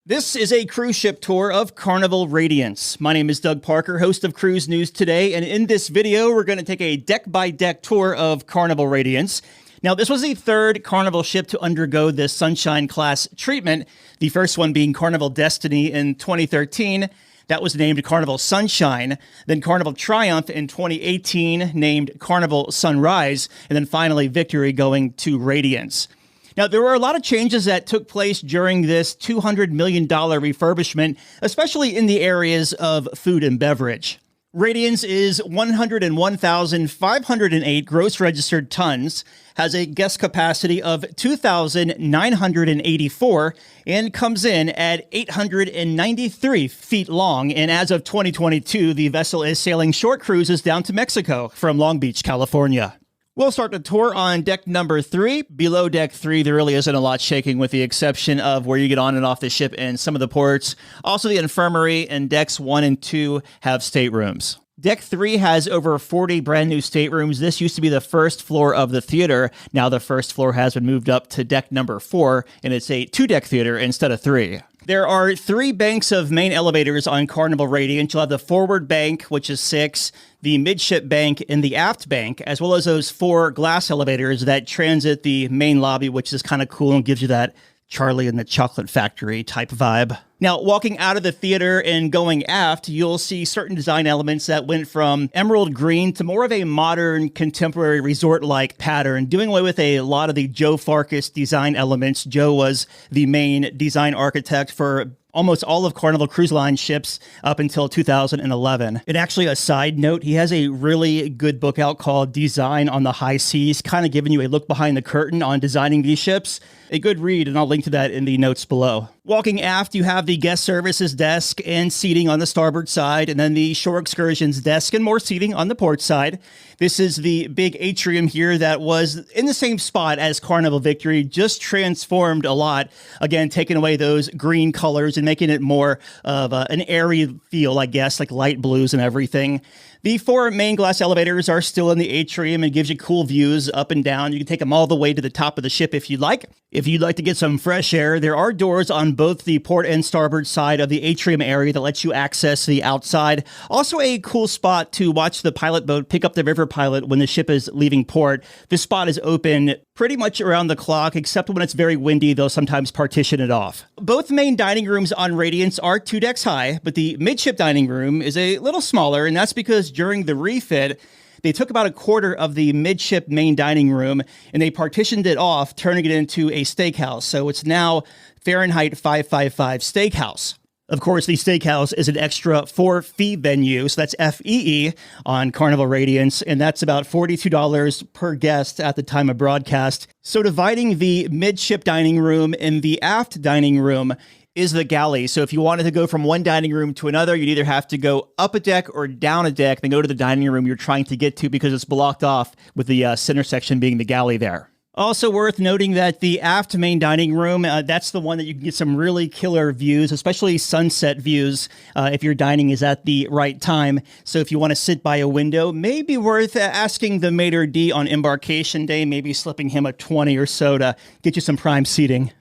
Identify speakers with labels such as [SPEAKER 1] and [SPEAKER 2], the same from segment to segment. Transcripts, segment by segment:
[SPEAKER 1] This is a cruise ship tour of Carnival Radiance. My name is Doug Parker, host of Cruise News Today, and in this video, we're going to take a deck-by-deck tour of Carnival Radiance. Now, this was the third Carnival ship to undergo this Sunshine Class treatment, the first one being Carnival Destiny in 2013. That was named Carnival Sunshine. Then Carnival Triumph in 2018, named Carnival Sunrise, and then finally Victory going to Radiance. Now, there were a lot of changes that took place during this $200 million refurbishment, especially in the areas of food and beverage. Radiance is 101,508 gross registered tons, has a guest capacity of 2,984, and comes in at 893 feet long. And as of 2022, the vessel is sailing short cruises down to Mexico from Long Beach, California. We'll start the tour on deck number 3. Below deck 3, there really isn't a lot shaking with the exception of where you get on and off the ship and some of the ports. Also, the infirmary and decks 1 and 2 have staterooms. Deck 3 has over 40 brand new staterooms. This used to be the first floor of the theater. Now the first floor has been moved up to deck number 4, and it's a 2-deck theater instead of 3. There are 3 banks of main elevators on Carnival Radiance. You'll have the forward bank, which is 6, the midship bank, and the aft bank, as well as those 4 glass elevators that transit the main lobby, which is kind of cool and gives you that Charlie and the Chocolate Factory type vibe. Now, walking out of the theater and going aft, you'll see certain design elements that went from emerald green to more of a modern, contemporary resort-like pattern, doing away with a lot of the Joe Farkas design elements. Joe was the main design architect for almost all of Carnival Cruise Line ships up until 2011. And actually, a side note, he has a really good book out called Design on the High Seas, kind of giving you a look behind the curtain on designing these ships. A good read, and I'll link to that in the notes below. Walking aft, you have the guest services desk and seating on the starboard side, and then the shore excursions desk and more seating on the port side. This is the big atrium here that was in the same spot as Carnival Victory, just transformed a lot. Again, taking away those green colors and making it more of an airy feel, I guess, like light blues and everything. The 4 main glass elevators are still in the atrium and gives you cool views up and down. You can take them all the way to the top of the ship if you'd like. If you'd like to get some fresh air, there are doors on both the port and starboard side of the atrium area that lets you access the outside. Also a cool spot to watch the pilot boat pick up the river pilot when the ship is leaving port. This spot is open pretty much around the clock, except when it's very windy, they'll sometimes partition it off. Both main dining rooms on Radiance are 2 decks high, but the midship dining room is a little smaller, and that's because during the refit, they took about a quarter of the midship main dining room and they partitioned it off, turning it into a steakhouse. So it's now Fahrenheit 555 Steakhouse. Of course, the steakhouse is an extra for-fee venue, so that's FEE on Carnival Radiance, and that's about $42 per guest at the time of broadcast. So dividing the midship dining room and the aft dining room is the galley. So if you wanted to go from one dining room to another, you'd either have to go up a deck or down a deck, then go to the dining room you're trying to get to because it's blocked off with the center section being the galley there. Also worth noting that the aft main dining room, that's the one that you can get some really killer views, especially sunset views, if your dining is at the right time. So if you want to sit by a window, maybe worth asking the maitre d' on embarkation day, maybe slipping him a 20 or so to get you some prime seating.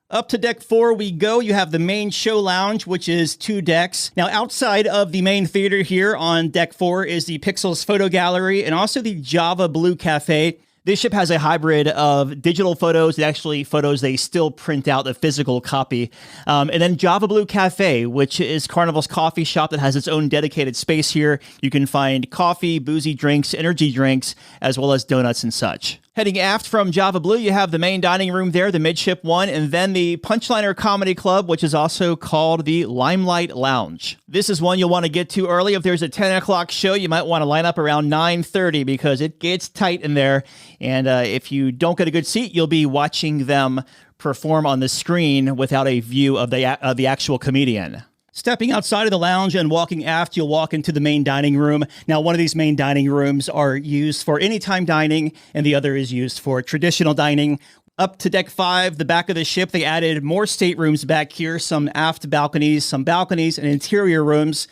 [SPEAKER 1] Up to deck 4 we go. You have the main show lounge, which is 2 decks. Now, outside of the main theater here on deck 4 is the Pixels Photo Gallery and also the Java Blue Cafe. This ship has a hybrid of digital photos and actually photos they still print out, the physical copy. And then Java Blue Cafe, which is Carnival's coffee shop that has its own dedicated space here. You can find coffee, boozy drinks, energy drinks, as well as donuts and such. Heading aft from Java Blue, you have the main dining room there, the midship one, and then the Punchliner Comedy Club, which is also called the Limelight Lounge. This is one you'll want to get to early. If there's a 10 o'clock show, you might want to line up around 9:30 because it gets tight in there. And if you don't get a good seat, you'll be watching them perform on the screen without a view of the actual comedian. Stepping outside of the lounge and walking aft, you'll walk into the main dining room. Now, one of these main dining rooms are used for anytime dining, and the other is used for traditional dining. Up to deck 5, the back of the ship, they added more staterooms back here, some aft balconies, some balconies, and interior rooms.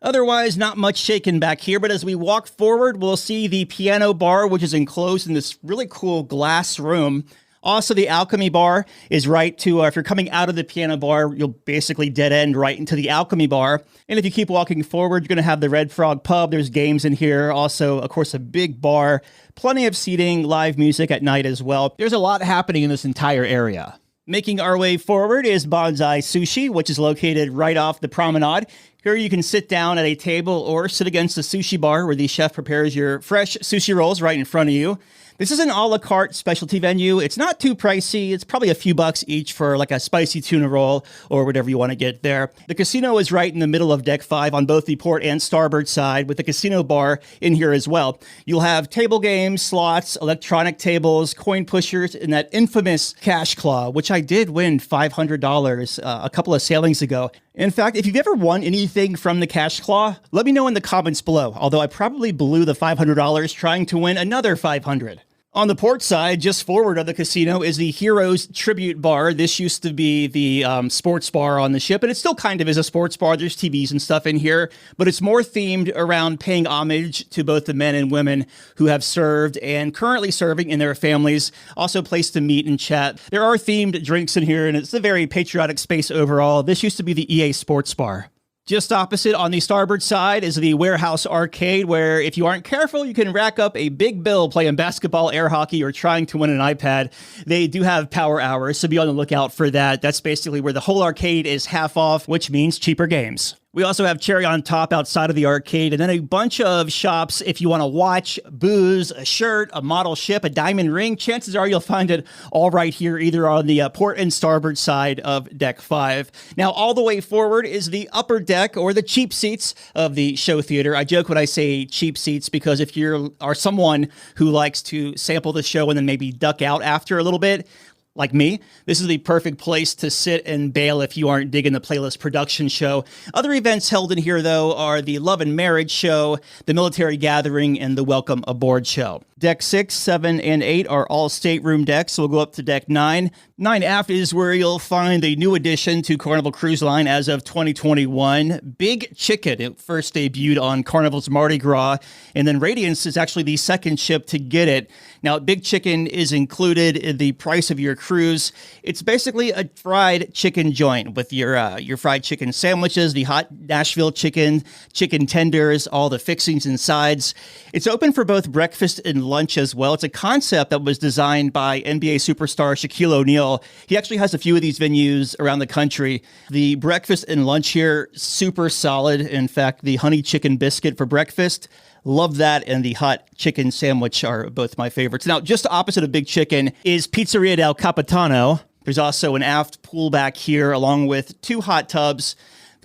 [SPEAKER 1] Otherwise, not much shaken back here, but as we walk forward, we'll see the piano bar, which is enclosed in this really cool glass room. Also, the Alchemy Bar is right to, if you're coming out of the Piano Bar, you'll basically dead end right into the Alchemy Bar. And if you keep walking forward, you're going to have the Red Frog Pub. There's games in here. Also, of course, a big bar, plenty of seating, live music at night as well. There's a lot happening in this entire area. Making our way forward is Bonsai Sushi, which is located right off the promenade. Here you can sit down at a table or sit against the sushi bar where the chef prepares your fresh sushi rolls right in front of you. This is an a la carte specialty venue. It's not too pricey. It's probably a few bucks each for like a spicy tuna roll or whatever you want to get there. The casino is right in the middle of Deck 5 on both the port and starboard side with the casino bar in here as well. You'll have table games, slots, electronic tables, coin pushers, and that infamous cash claw, which I did win $500 a couple of sailings ago. In fact, if you've ever won anything from the cash claw, let me know in the comments below, although I probably blew the $500 trying to win another $500. On the port side, just forward of the casino, is the Heroes Tribute Bar. This used to be the sports bar on the ship, and it still kind of is a sports bar. There's TVs and stuff in here, but it's more themed around paying homage to both the men and women who have served and currently serving in their families. Also a place to meet and chat. There are themed drinks in here, and it's a very patriotic space overall. This used to be the EA Sports Bar. Just opposite on the starboard side is the Warehouse Arcade, where if you aren't careful, you can rack up a big bill playing basketball, air hockey, or trying to win an iPad. They do have power hours, so be on the lookout for that. That's basically where the whole arcade is half off, which means cheaper games. We also have cherry on top outside of the arcade, and then a bunch of shops if you want to watch, booze, a shirt, a model ship, a diamond ring. Chances are you'll find it all right here, either on the port and starboard side of Deck 5. Now, all the way forward is the upper deck, or the cheap seats of the show theater. I joke when I say cheap seats because if you are someone who likes to sample the show and then maybe duck out after a little bit, like me, this is the perfect place to sit and bail if you aren't digging the Playlist production show. Other events held in here, though, are the Love and Marriage show, the Military Gathering, and the Welcome Aboard show. Deck 6, 7, and 8 are all stateroom decks, so we'll go up to Deck 9. 9F is where you'll find the new addition to Carnival Cruise Line as of 2021. Big Chicken. It first debuted on Carnival's Mardi Gras, and then Radiance is actually the second ship to get it. Now, Big Chicken is included in the price of your cruise. It's basically a fried chicken joint with your fried chicken sandwiches, the hot Nashville chicken, chicken tenders, all the fixings and sides. It's open for both breakfast and lunch as well. It's a concept that was designed by NBA superstar Shaquille O'Neal. He actually has a few of these venues around the country. The breakfast and lunch here, super solid. In fact, the honey chicken biscuit for breakfast, love that, and the hot chicken sandwich are both my favorites. Now, just opposite of Big Chicken is Pizzeria del Capitano. There's also an aft pool back here, along with 2 hot tubs.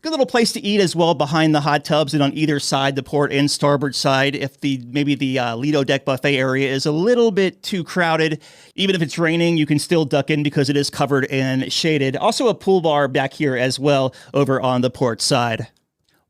[SPEAKER 1] Good little place to eat as well behind the hot tubs and on either side, the port and starboard side. If maybe the Lido Deck buffet area is a little bit too crowded, even if it's raining, you can still duck in because it is covered and shaded. Also a pool bar back here as well over on the port side.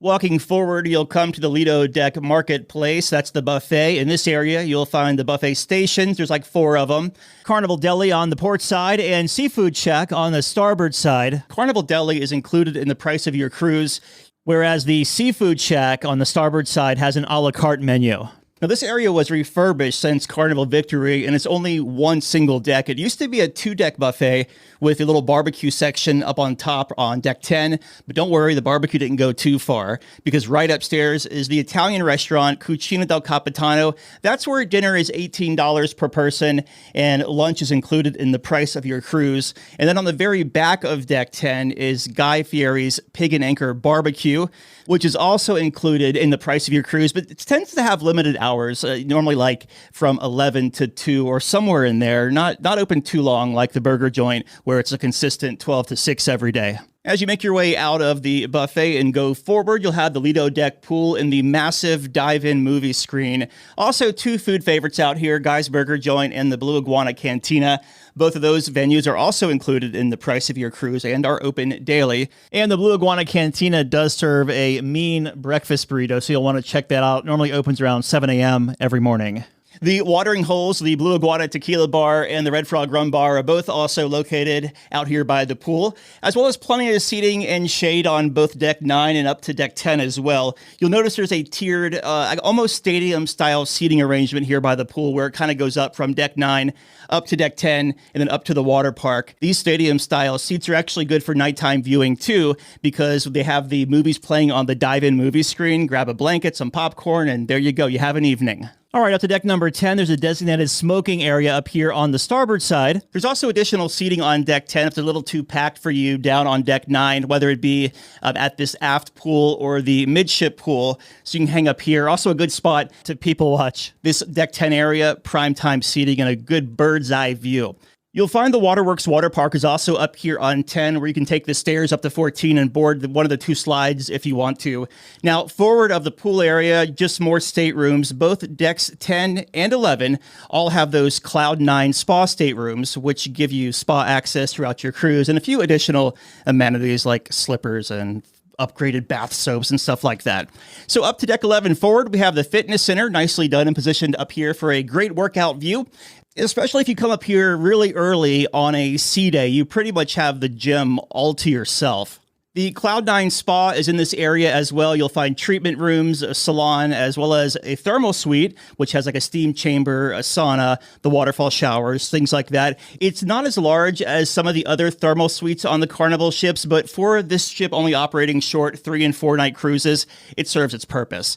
[SPEAKER 1] Walking forward, you'll come to the Lido Deck Marketplace. That's the buffet. In this area, you'll find the buffet stations. There's like 4 of them. Carnival Deli on the port side and Seafood Shack on the starboard side. Carnival Deli is included in the price of your cruise, whereas the Seafood Shack on the starboard side has an a la carte menu. Now, this area was refurbished since Carnival Victory, and it's only one single deck. It used to be a 2-deck buffet with a little barbecue section up on top on Deck 10, but don't worry, the barbecue didn't go too far, because right upstairs is the Italian restaurant Cucina del Capitano. That's where dinner is $18 per person, and lunch is included in the price of your cruise. And then on the very back of Deck 10 is Guy Fieri's Pig and Anchor Barbecue, which is also included in the price of your cruise, but it tends to have limited hours, normally like from 11 to 2 or somewhere in there, not open too long like the burger joint where it's a consistent 12 to 6 every day. As you make your way out of the buffet and go forward, you'll have the Lido Deck pool and the massive dive-in movie screen. Also, 2 food favorites out here, Guy's Burger Joint and the Blue Iguana Cantina. Both of those venues are also included in the price of your cruise and are open daily. And the Blue Iguana Cantina does serve a mean breakfast burrito, so you'll want to check that out. Normally opens around 7 a.m. every morning. The watering holes, the Blue Iguana Tequila Bar and the Red Frog Rum Bar, are both also located out here by the pool, as well as plenty of seating and shade on both deck 9 and up to deck 10 as well. You'll notice there's a tiered, almost stadium-style seating arrangement here by the pool, where it kind of goes up from deck 9 up to deck 10 and then up to the water park. These stadium-style seats are actually good for nighttime viewing too, because they have the movies playing on the dive-in movie screen. Grab a blanket, some popcorn, and there you go. You have an evening. All right, up to deck number 10, there's a designated smoking area up here on the starboard side. There's also additional seating on deck 10 if it's a little too packed for you down on deck 9, whether it be at this aft pool or the midship pool. So you can hang up here. Also a good spot to people watch. This deck 10 area, prime time seating and a good bird's eye view. You'll find the Waterworks Water Park is also up here on 10, where you can take the stairs up to 14 and board one of the 2 slides if you want to. Now, forward of the pool area, just more staterooms. Both decks 10 and 11 all have those Cloud 9 spa staterooms, which give you spa access throughout your cruise, and a few additional amenities like slippers and upgraded bath soaps and stuff like that. So up to deck 11 forward, we have the fitness center, nicely done and positioned up here for a great workout view. Especially if you come up here really early on a sea day, you pretty much have the gym all to yourself. The Cloud 9 Spa is in this area as well. You'll find treatment rooms, a salon, as well as a thermal suite, which has like a steam chamber, a sauna, the waterfall showers, things like that. It's not as large as some of the other thermal suites on the Carnival ships, but for this ship only operating short 3- and 4-night cruises, it serves its purpose.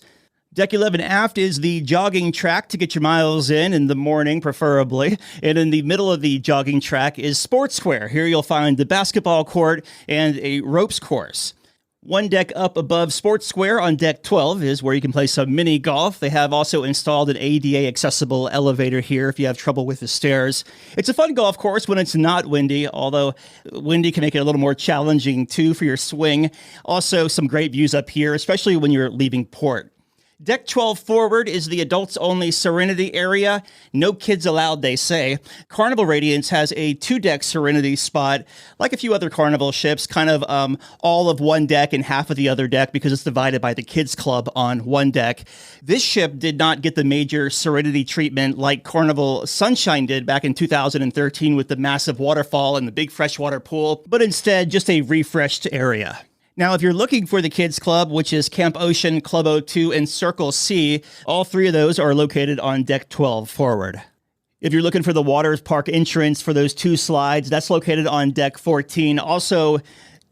[SPEAKER 1] Deck 11 aft is the jogging track to get your miles in the morning, preferably. And in the middle of the jogging track is Sports Square. Here you'll find the basketball court and a ropes course. One deck up above Sports Square on deck 12 is where you can play some mini golf. They have also installed an ADA accessible elevator here if you have trouble with the stairs. It's a fun golf course when it's not windy, although windy can make it a little more challenging too for your swing. Also some great views up here, especially when you're leaving port. Deck 12 forward is the adults-only Serenity area. No kids allowed, they say. Carnival Radiance has a 2-deck Serenity spot, like a few other Carnival ships, kind of all of one deck and half of the other deck because it's divided by the kids club on one deck. This ship did not get the major Serenity treatment like Carnival Sunshine did back in 2013 with the massive waterfall and the big freshwater pool, but instead just a refreshed area. Now, if you're looking for the Kids Club, which is Camp Ocean, Club O2, and Circle C, all 3 of those are located on deck 12 forward. If you're looking for the water park entrance for those 2 slides, that's located on deck 14. Also,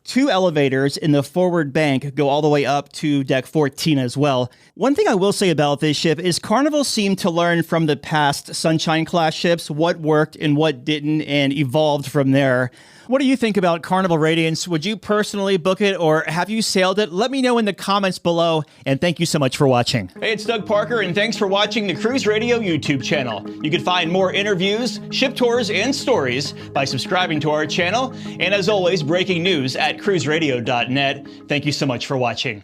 [SPEAKER 1] 2 elevators in the forward bank go all the way up to deck 14 as well. One thing I will say about this ship is Carnival seemed to learn from the past Sunshine-class ships what worked and what didn't and evolved from there. What do you think about Carnival Radiance? Would you personally book it or have you sailed it? Let me know in the comments below, and thank you so much for watching. Hey, it's Doug Parker, and thanks for watching the Cruise Radio YouTube channel. You can find more interviews, ship tours, and stories by subscribing to our channel, and as always, breaking news at cruiseradio.net. Thank you so much for watching.